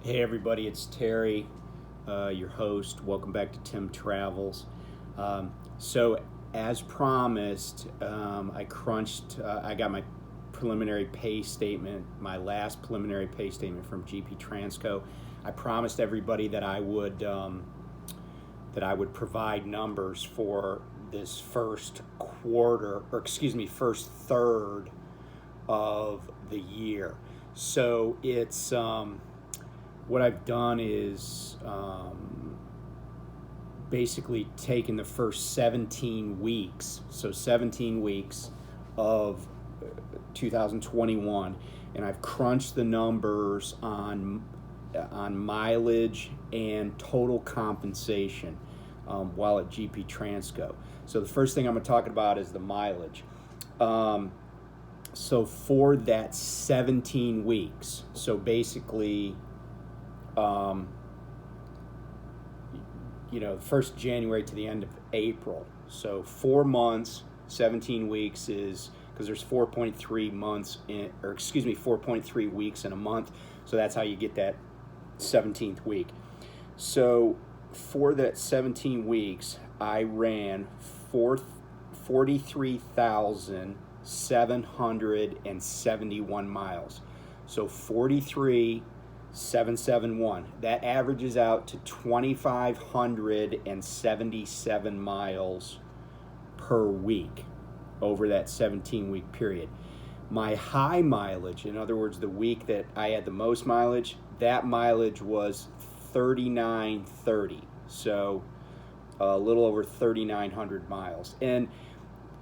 Hey everybody, it's Terry, your host. Welcome back to Tim Travels. So, as promised, I got my preliminary pay statement, my last preliminary pay statement from GP Transco. I promised everybody that I would provide numbers for this first quarter, or excuse me, first third of the year. So it's what I've done is basically taken the first 17 weeks, so 17 weeks of 2021, and I've crunched the numbers on mileage and total compensation while at GP Transco. So the first thing I'm going to talk about is the mileage. So for that 17 weeks, so basically, 1st January to the end of April. So 4 months, 17 weeks is, because there's 4.3 months in, or excuse me, 4.3 weeks in a month. So that's how you get that 17th week. So for that 17 weeks, I ran 43,771 miles. So 43,771. That averages out to 2,577 miles per week over that 17-week period. My high mileage, in other words, the week that I had the most mileage, that mileage was 3,930. So a little over 3,900 miles. And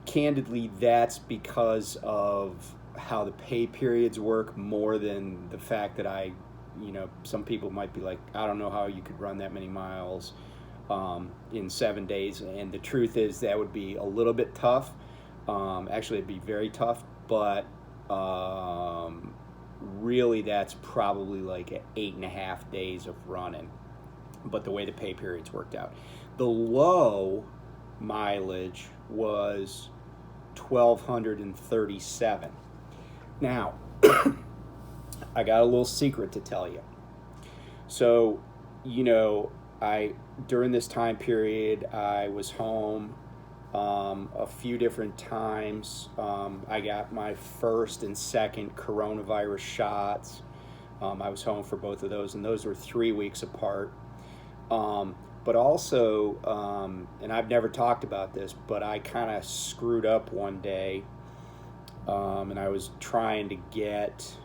candidly, that's because of how the pay periods work more than the fact that some people might be like, I don't know how you could run that many miles in 7 days. And the truth is that would be a little bit tough. Actually, it'd be very tough, but really that's probably like 8.5 days of running. But the way the pay periods worked out. The low mileage was 1,237. Now, I got a little secret to tell you. So, during this time period, I was home a few different times. I got my first and second coronavirus shots. I was home for both of those, and those were 3 weeks apart. But also, and I've never talked about this, but I kind of screwed up one day, and I was trying to get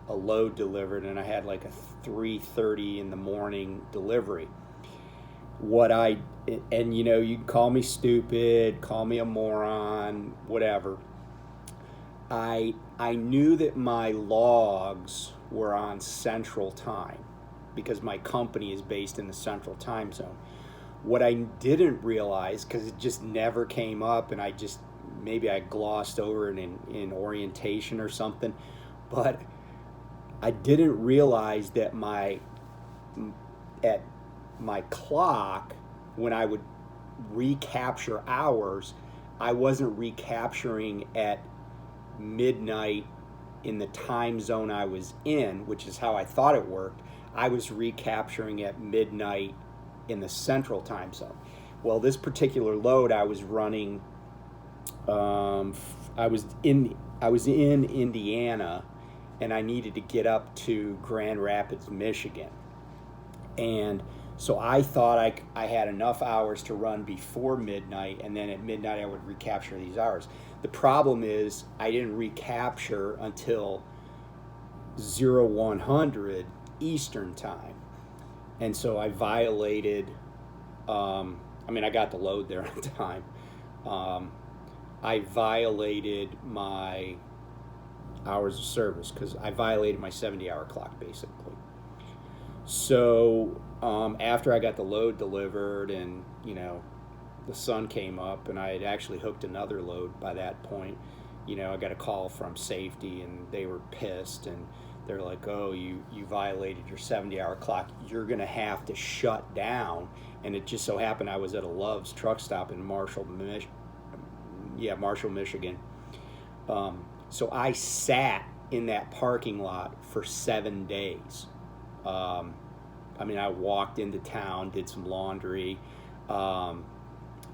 a load delivered, and I had like a 3:30 in the morning delivery. You can call me stupid, call me a moron, whatever. I knew that my logs were on Central Time because my company is based in the Central Time Zone. What I didn't realize, because it just never came up, and maybe I glossed over it in orientation or something, but I didn't realize that at my clock, when I would recapture hours, I wasn't recapturing at midnight in the time zone I was in, which is how I thought it worked. I was recapturing at midnight in the Central Time Zone. Well, this particular load I was running, I was in Indiana, and I needed to get up to Grand Rapids, Michigan. And so I thought I had enough hours to run before midnight, and then at midnight I would recapture these hours. The problem is I didn't recapture until 0100 Eastern Time. And so I violated, I got the load there on time. I violated my hours of service because I violated my 70-hour clock, basically. So after I got the load delivered and, the sun came up and I had actually hooked another load by that point, I got a call from safety and they were pissed and they're like, oh, you violated your 70-hour clock. You're going to have to shut down. And it just so happened I was at a Love's truck stop in Marshall, Michigan. So I sat in that parking lot for 7 days. I mean, I walked into town, did some laundry. I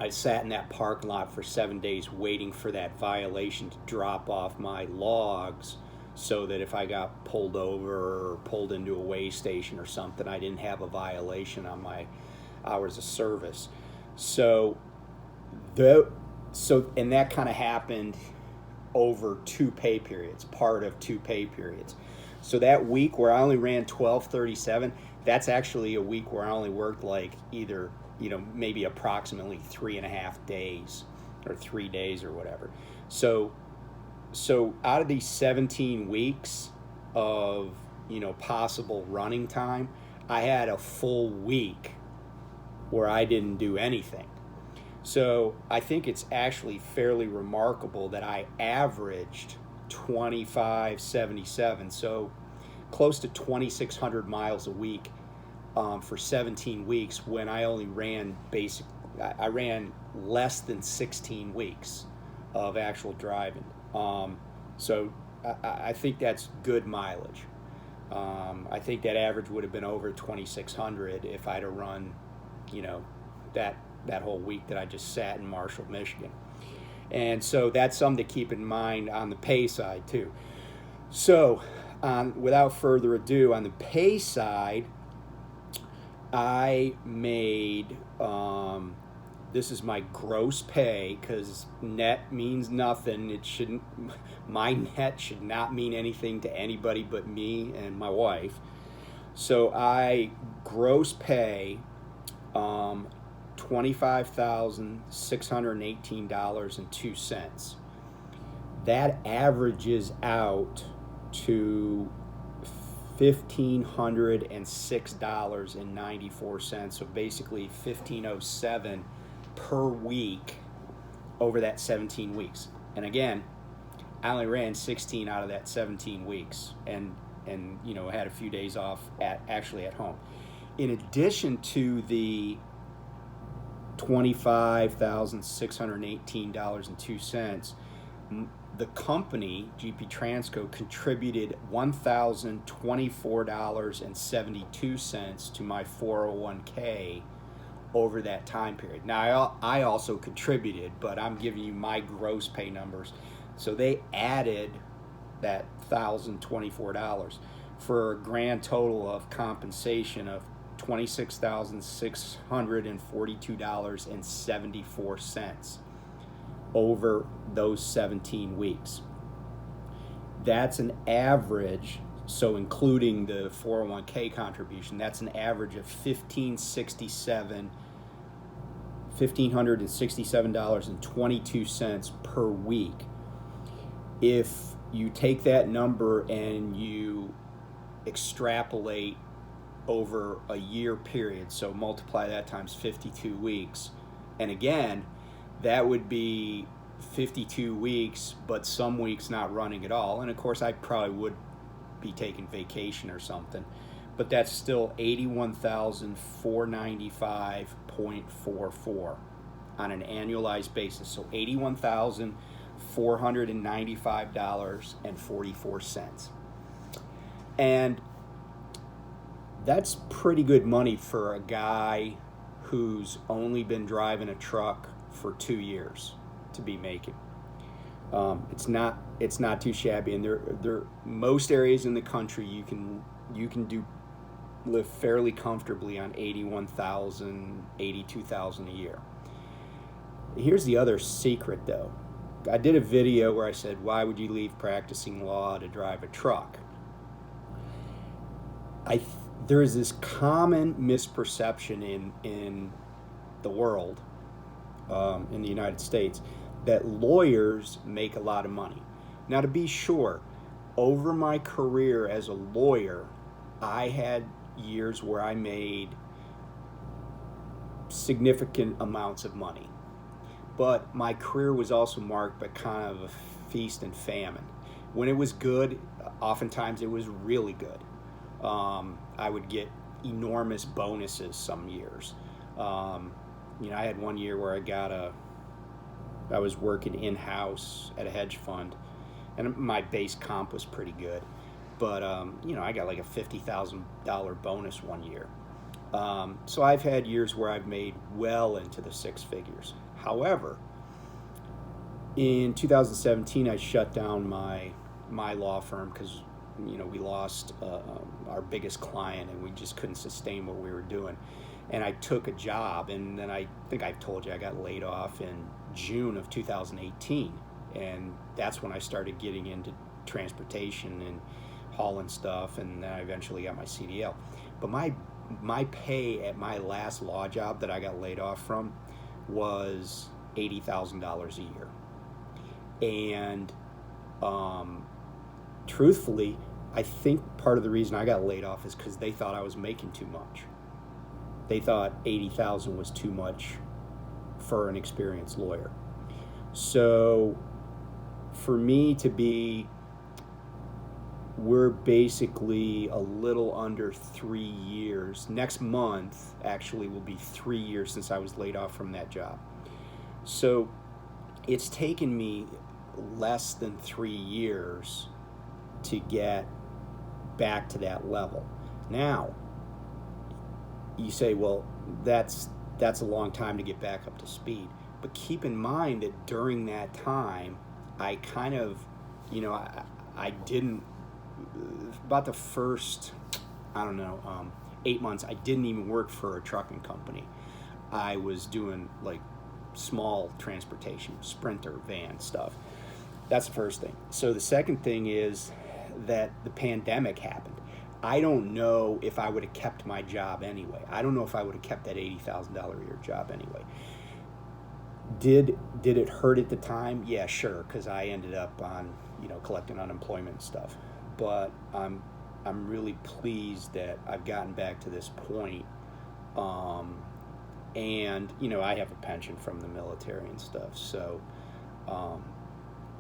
sat in that parking lot for 7 days waiting for that violation to drop off my logs, so that if I got pulled over or pulled into a weigh station or something, I didn't have a violation on my hours of service. So and that kind of happened over 2 pay periods, part of 2 pay periods. So that week where I only ran 12:37, that's actually a week where I only worked like either, maybe approximately 3.5 days or 3 days or whatever. So out of these 17 weeks of, possible running time, I had a full week where I didn't do anything. So I think it's actually fairly remarkable that I averaged 25.77, so close to 2,600 miles a week for 17 weeks, when I only ran I ran less than 16 weeks of actual driving. So I think that's good mileage. I think that average would have been over 2,600 if I'd have run, that whole week that I just sat in Marshall, Michigan. And so that's something to keep in mind on the pay side too. So without further ado, on the pay side, I made, this is my gross pay, because net means nothing. My net should not mean anything to anybody but me and my wife. So I gross pay $25,618.02. That averages out to $1,506.94. So basically $1,507 per week over that 17 weeks. And again, I only ran 16 out of that 17 weeks, and had a few days off actually at home. In addition to the $25,618.02, the company, GP Transco, contributed $1,024.72 to my 401k over that time period. Now, I also contributed, but I'm giving you my gross pay numbers. So they added that $1,024 for a grand total of compensation of $26,642.74 over those 17 weeks. That's an average, so including the 401k contribution, that's an average of $1,567.22 per week. If you take that number and you extrapolate over a year period, so multiply that times 52 weeks, and again, that would be 52 weeks, but some weeks not running at all. And of course, I probably would be taking vacation or something, but that's still $81,495.44 on an annualized basis. So $81,495.44. And that's pretty good money for a guy who's only been driving a truck for 2 years to be making. It's not too shabby, and there most areas in the country you can live fairly comfortably on $81,000, $82,000 a year. Here's the other secret, though. I did a video where I said, why would you leave practicing law to drive a truck? There is this common misperception in the world, in the United States, that lawyers make a lot of money. Now, to be sure, over my career as a lawyer, I had years where I made significant amounts of money. But my career was also marked by kind of a feast and famine. When it was good, oftentimes it was really good. I would get enormous bonuses some years. I had one year where I was working in-house at a hedge fund, and my base comp was pretty good. but I got like a $50,000 bonus one year. So I've had years where I've made well into the six figures. However, in 2017, I shut down my law firm because we lost our biggest client, and we just couldn't sustain what we were doing. And I took a job, and then I think I've told you I got laid off in June of 2018, and that's when I started getting into transportation and hauling stuff, and then I eventually got my CDL. But my pay at my last law job that I got laid off from was $80,000 a year. And truthfully, I think part of the reason I got laid off is because they thought I was making too much. They thought 80,000 was too much for an experienced lawyer. So for me to be, we're basically a little under 3 years. Next month actually will be 3 years since I was laid off from that job. So it's taken me less than 3 years to get back to that level. Now, you say, well, that's a long time to get back up to speed. But keep in mind that during that time, I kind of, I didn't, about the first, 8 months, I didn't even work for a trucking company. I was doing like small transportation, Sprinter, van stuff. That's the first thing. So the second thing is that the pandemic happened. I don't know if I would have kept my job anyway. I don't know if I would have kept that $80,000 a year job anyway. Did it hurt at the time? Yeah, sure, because I ended up on collecting unemployment and stuff. But I'm really pleased that I've gotten back to this point. And I have a pension from the military and stuff. So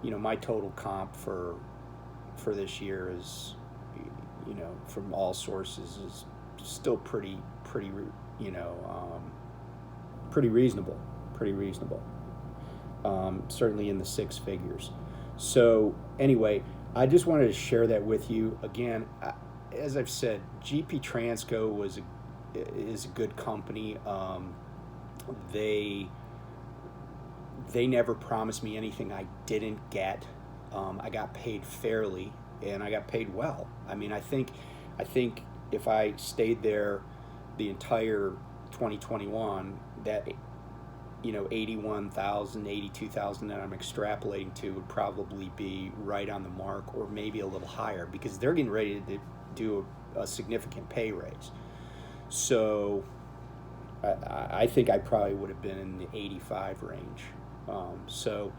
my total comp for this year is, from all sources, is still pretty reasonable. Certainly in the six figures. So anyway, I just wanted to share that with you. Again, as I've said, GP Transco is a good company. They never promised me anything I didn't get. I got paid fairly, and I got paid well. I mean, I think if I stayed there the entire 2021, that 81,000, 82,000 that I'm extrapolating to would probably be right on the mark, or maybe a little higher, because they're getting ready to do a significant pay raise. So I think I probably would have been in the 85 range. So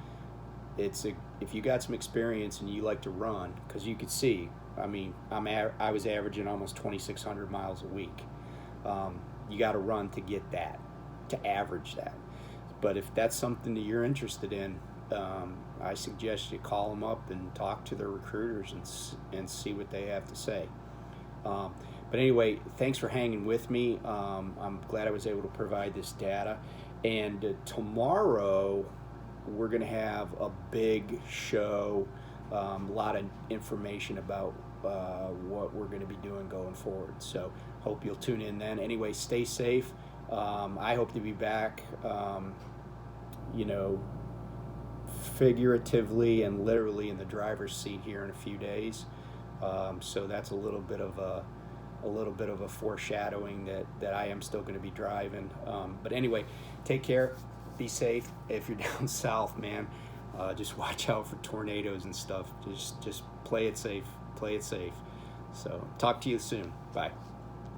if you got some experience and you like to run, because you could see, I mean, I was averaging almost 2,600 miles a week. You got to run to get that, to average that. But if that's something that you're interested in, I suggest you call them up and talk to their recruiters and see what they have to say. But anyway, thanks for hanging with me. I'm glad I was able to provide this data. And tomorrow, we're going to have a big show, a lot of information about what we're going to be doing going forward. So hope you'll tune in then. Anyway, stay safe. I hope to be back, figuratively and literally in the driver's seat here in a few days. So that's a little bit of a foreshadowing that I am still going to be driving. But anyway, take care, be safe. If you're down south, man, just watch out for tornadoes and stuff. Just play it safe. So talk to you soon. Bye.